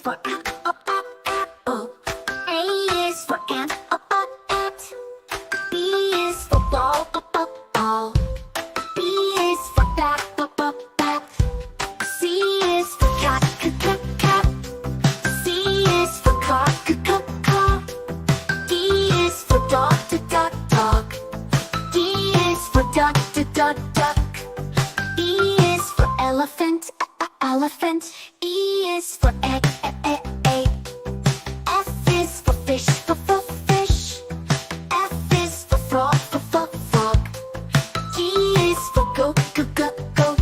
for apple. A is for ant, ant. B is for ball, ball. B is for bat, bat. C is for cat, cat. C is for car, car. D is for dog, dog. D is for duck, duck. E is for elephant, elephant. E is for egg, egg. F is for fish, fish. F is for frog, frog. G is for goat, goat.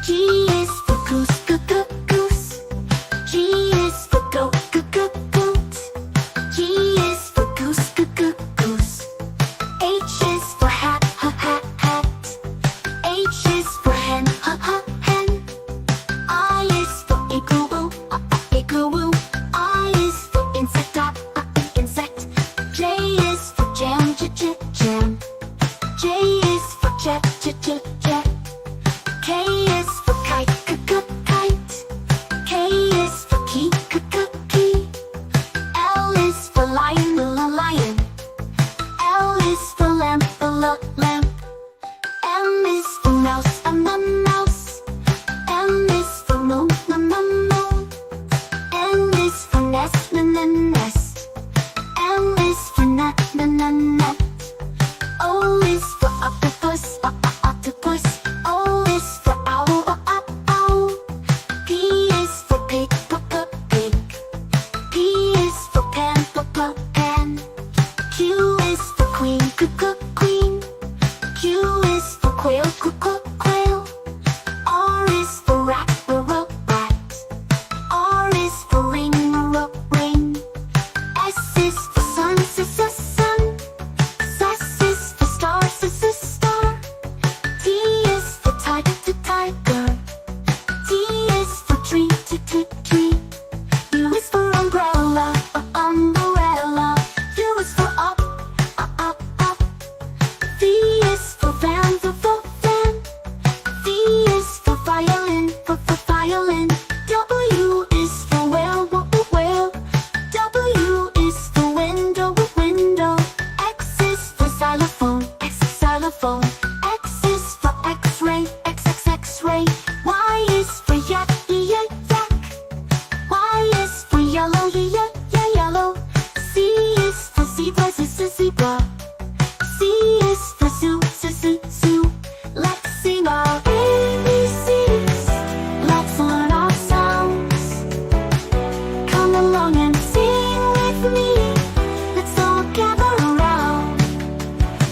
G is for goose, goose. G is for goat, goat. G is for goose, goose. H is for hat, hat. H is for hen, hen. I is for igloo, igloo. I is for insect, insect. J is for jam, jam. J is for jet, jet. K is for kite, kite. K is for key, key. L is for lion, lion. L is for lamp, lamp. M is for mouse, mouse. M is for moon, moon. N is for nest, nest. M is for nut, nut. O is for octopus, octopus. O is for owl, owl. P is for pig, pig. P is for pen, pen. Q is for queen, queen. Q is for quail, quail. R is for rat, rat. R is for ring, ring. S is for sun, sun. S is for star, star. T is for tiger. T is for tree, tree. U is for umbrella, umbrella. U is for up. V is for van, van. V is for violin, violin. W is for whale, whale. W is for window, window. X is for xylophone, xylophone. X is for X-ray, X-ray. Y is for yak, yak. Y is for yellow, yellow. C is for zebra, zebra. C is for zoo, zoo. Let's sing our ABCs. Let's learn our sounds. Come along and sing with me. Let's all gather around.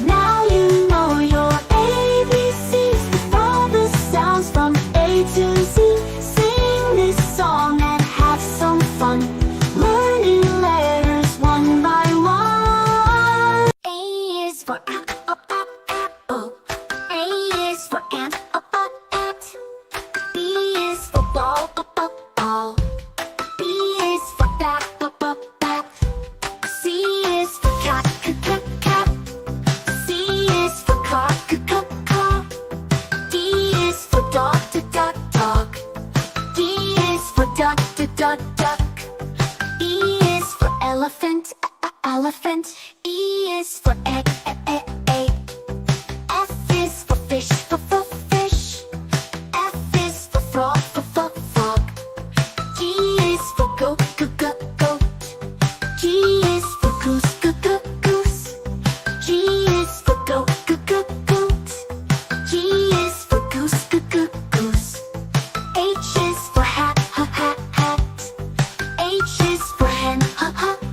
Now you know your ABCs with all the sounds from A to Z. Sing this song and have some fun, learning letters one by one. A is for apple. A is for ant, ant. B is for ball, ball. B is for bat, bat. C is for cat, cat. C is for car, car. D is for dog, dog. D is for duck, duck. E is for elephant, elephant. E is for egg, egg. F is for fish, fish. F is for frog, frog. G is for goat, goat. G is for goose, goose. G is for goat, goat. G is for goose, goose. H is for hat, hat. H is for hen,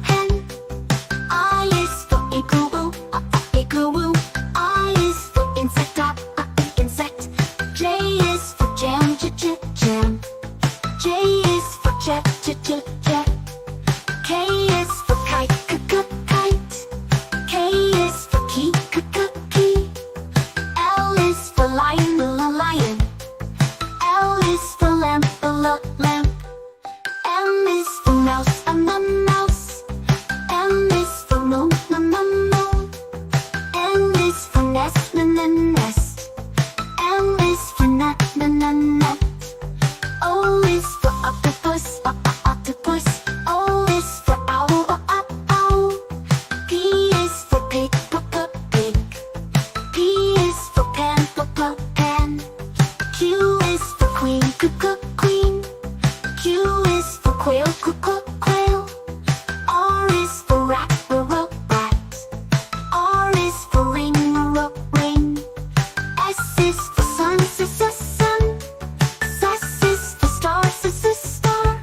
hen. I is for igloo, igloo. I is for insect, insect. J is for jam, jam. J is for jet, jet. K is for kite, kite. K is for key, key. L is for lion, lion. L is for lamp, lamp. M is for mouse, mouse. M is for moon, moon. N is for nest, nest. M is for nut, nut. O is for octopus, octopus. quail, quail. R is for rat, rat. R is for ring, ring. S is for sun, sun. S is for star, star.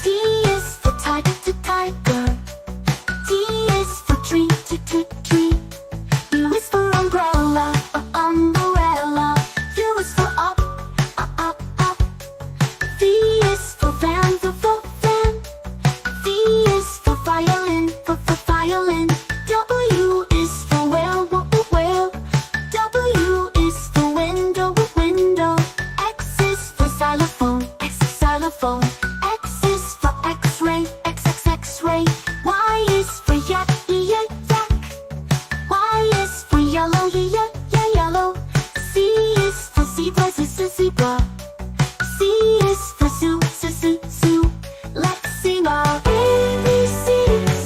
T is for tiger, tiger. T is for tree, tree. U is for umbrella, umbrella. U is for up, up. V is for van, van. V is for violin, violin. W is for whale, whale. W is for window, window. X is for xylophone, xylophone. X is for X-ray, X-ray. Y is for yak, yak. Y is for yellow, yellow. Z is for zebra, zebra. C is for zoo, zoo. Let's sing our ABCs.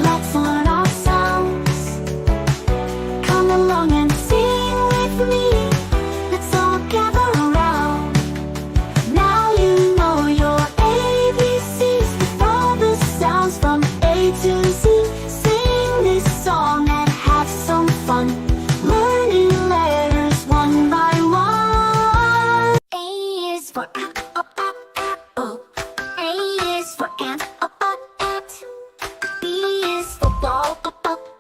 Let's learn our sounds. Come along and sing with me. Let's all gather around. Now you know your ABCs with all the sounds from A to Z. Sing this song and have some fun, learning letters one by one. A is for apple. A is for ant, ant. B is for ball,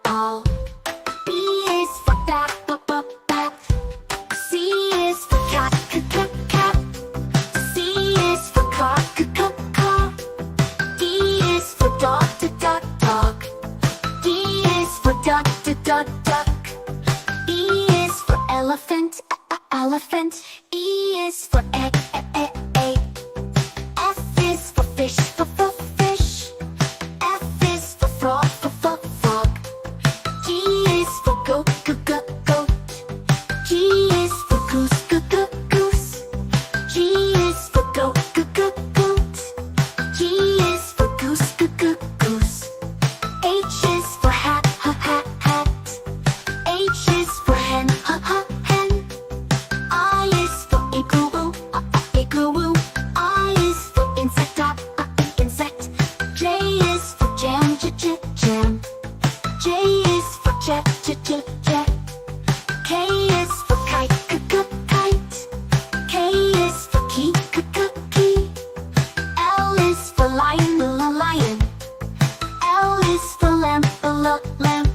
ball. B is for bat, bat. C is for cat, cat. C is for car, car. D is for dog, dog. D is for duck, duck. E is for elephant, elephant. E is for egg, egg. F is for fish, fish. F is for frog, frog. G is for goat, goat. G is for goose, goose. G is for goat, goat. G is for goose, goose. H is for hat, hat. H is for hen, hen. I is for igloo, igloo. I is for insect, insect. J is for jam, jam. J is for jet, jet. K is for kite, kite. K is for key, key. L is for lion, lion. L is for lamp, lamp.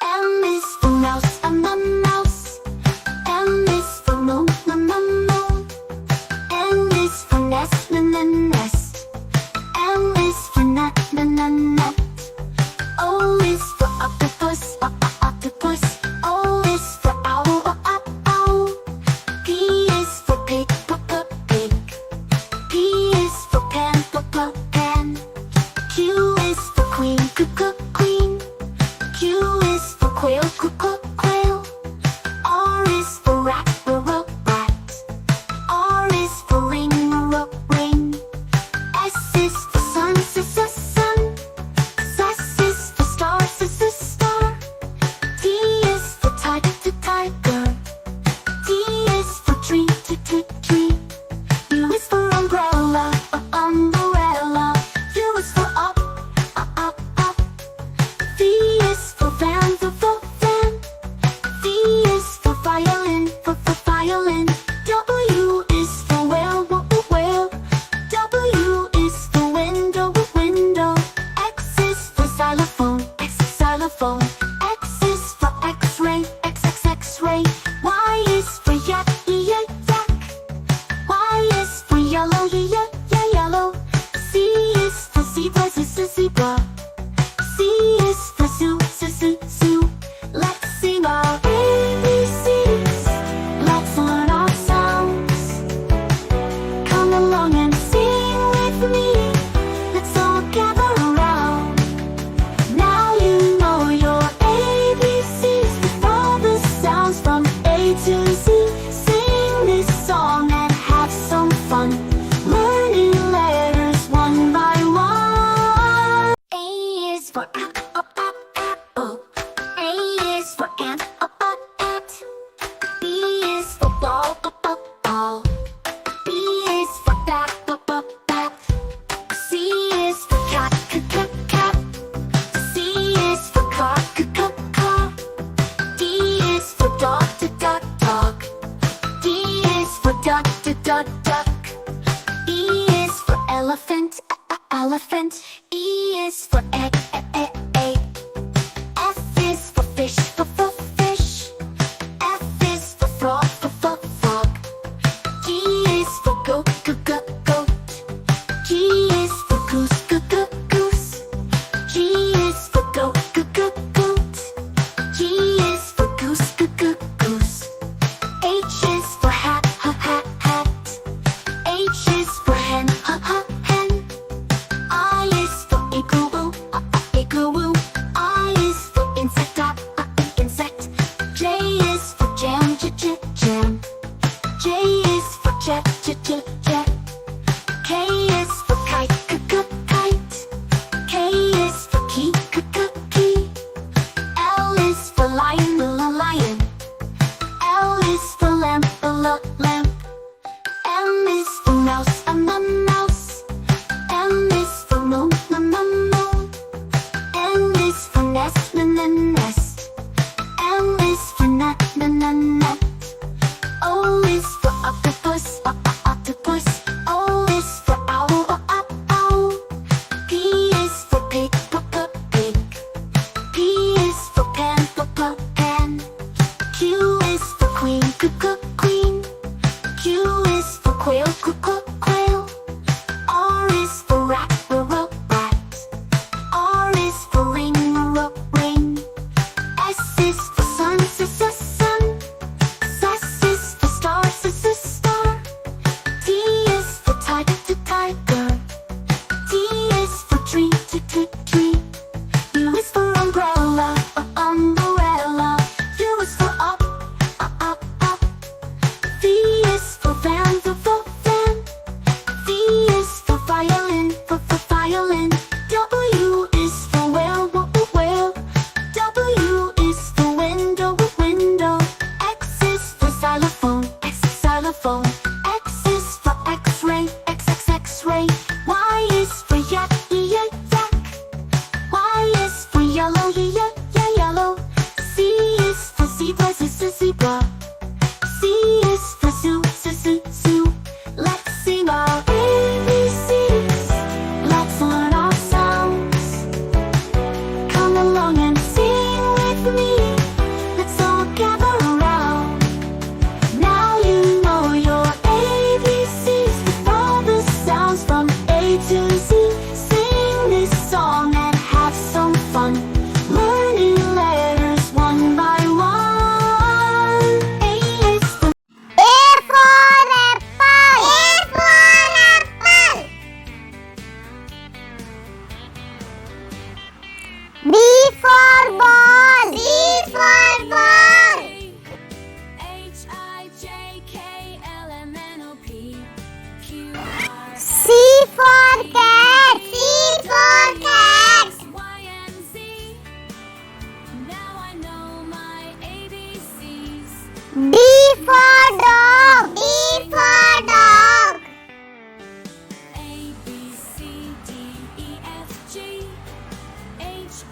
M is for mouse, mouse. M is for moon, moon. N is for nest, nest. M is for nut, nut. O is for octopus, octopus. O is for owl, owl. P is for pig, pig. P is for pen, pen. Q is for queen, queen. Q is for quail, quail. R is for rat, rat. R is for ring, ring. elephant, elephant. E is for egg, egg. F is for fish, fish. F is for frog, frog. G is for goat, goat. G is for goose, goose. G is for goat, goat. G is for goose, goose. H is for hat, hat. H is for hen, hen. I is for igloo, igloo. I is for insect, insect. J is for jam, jam. J is for jet, jet. K is for kite, kite. K is for key, key. L is for lion, lion. L is for lamp, lamp. M is for mouse, mouse. M is for moon, moon. N is for nest, nest. M is for nut, nut. O is for octopus, octopus. O is for owl, owl. P is for pig, pig. P is for pen, pen. Q is for queen, queen. Q is for quail, quail. R is for rat, rat. R is for ring, ring. S is for sun, sun. S is for star, star. T is for tiger. T is for tree, tree. U is for umbrella, umbrella. U is for up, up. V is for van, van. V is for violin, violin. W is for whale, whale. W is for window, window. X is for xylophone, xylophone. X is for X-ray, X-ray. Y is for yak, yak. Y is for yellow, yellow. Z is for zebra, zebra. C is for zoo, zoo. Let's sing our ABCs. Let's learn our sounds. Come along and sing with me. Let's all gather around. Now you know your ABCs with all the sounds from A to Z. Sing this song and have some fun. Learning letters one by one. A is for A for apple. A for apple. B for ball. B for ball. C for cat. C for cat. D for dog. D for dog.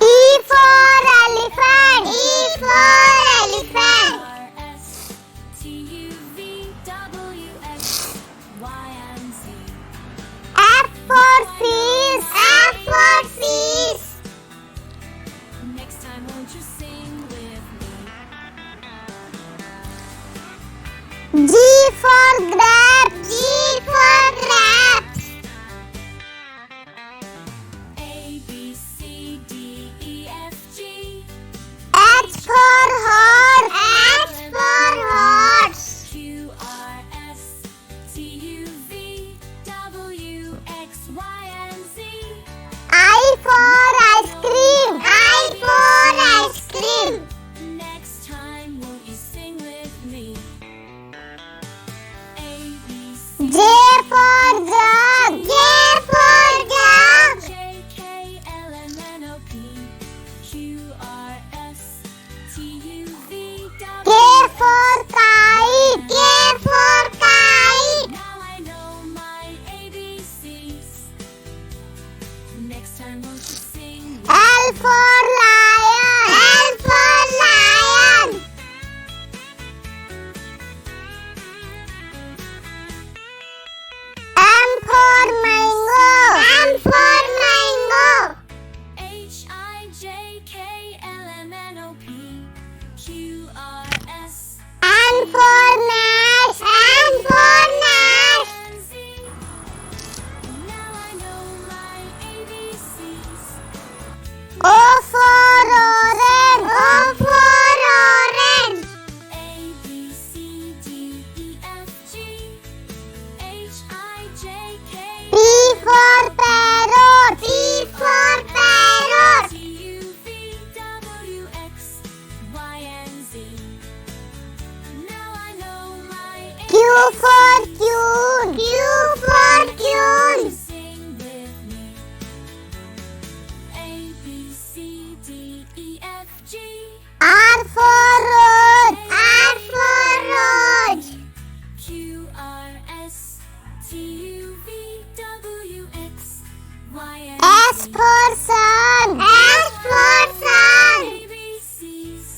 E for elephant. E for elephant. F for fish. F for fish. Next time, won't you sing with me? G for grapes. G for grapes. A, B, C, D, E, F, G. H for horse. H for horse. Q, R, S, T, U, V, W, X, Y, and Z. I for ice cream. I for ice cream. Next time, won't you sing with me? A, B, C, J for jug. J for jug. J, K, L, M, N, O, P, Q, R, S, T, U, V, K W. for kite. K for kite. Now I know my ABCs. Next time, won't you sing? L for lion. L for lion. M for mango. for sun. S for sun. ABCs.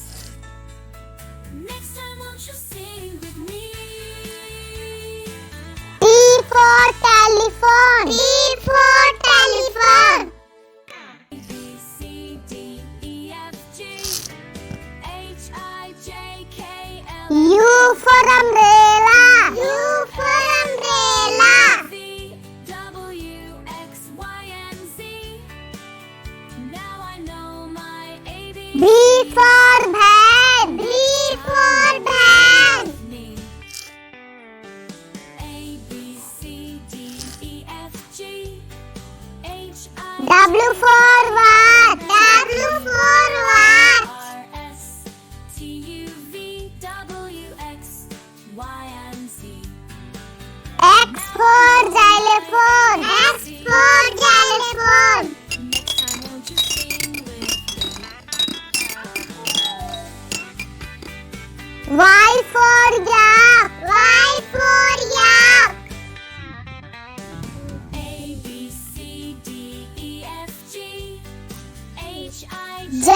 Next time, won't you sing with me? T for telephone. T for telephone. A B C D E F G H I J K L U for umbrella. U for umbrella. V W X Y and Z. Now I know my ABC. B for van. B for van. Me. A B C D E F G H I W for what? W for what? R S T U V W X Y and Z. X for xylophone. X for xylophone. Next time, won't you sing with Y for yak. Y for yak. A B C D E F G H I J J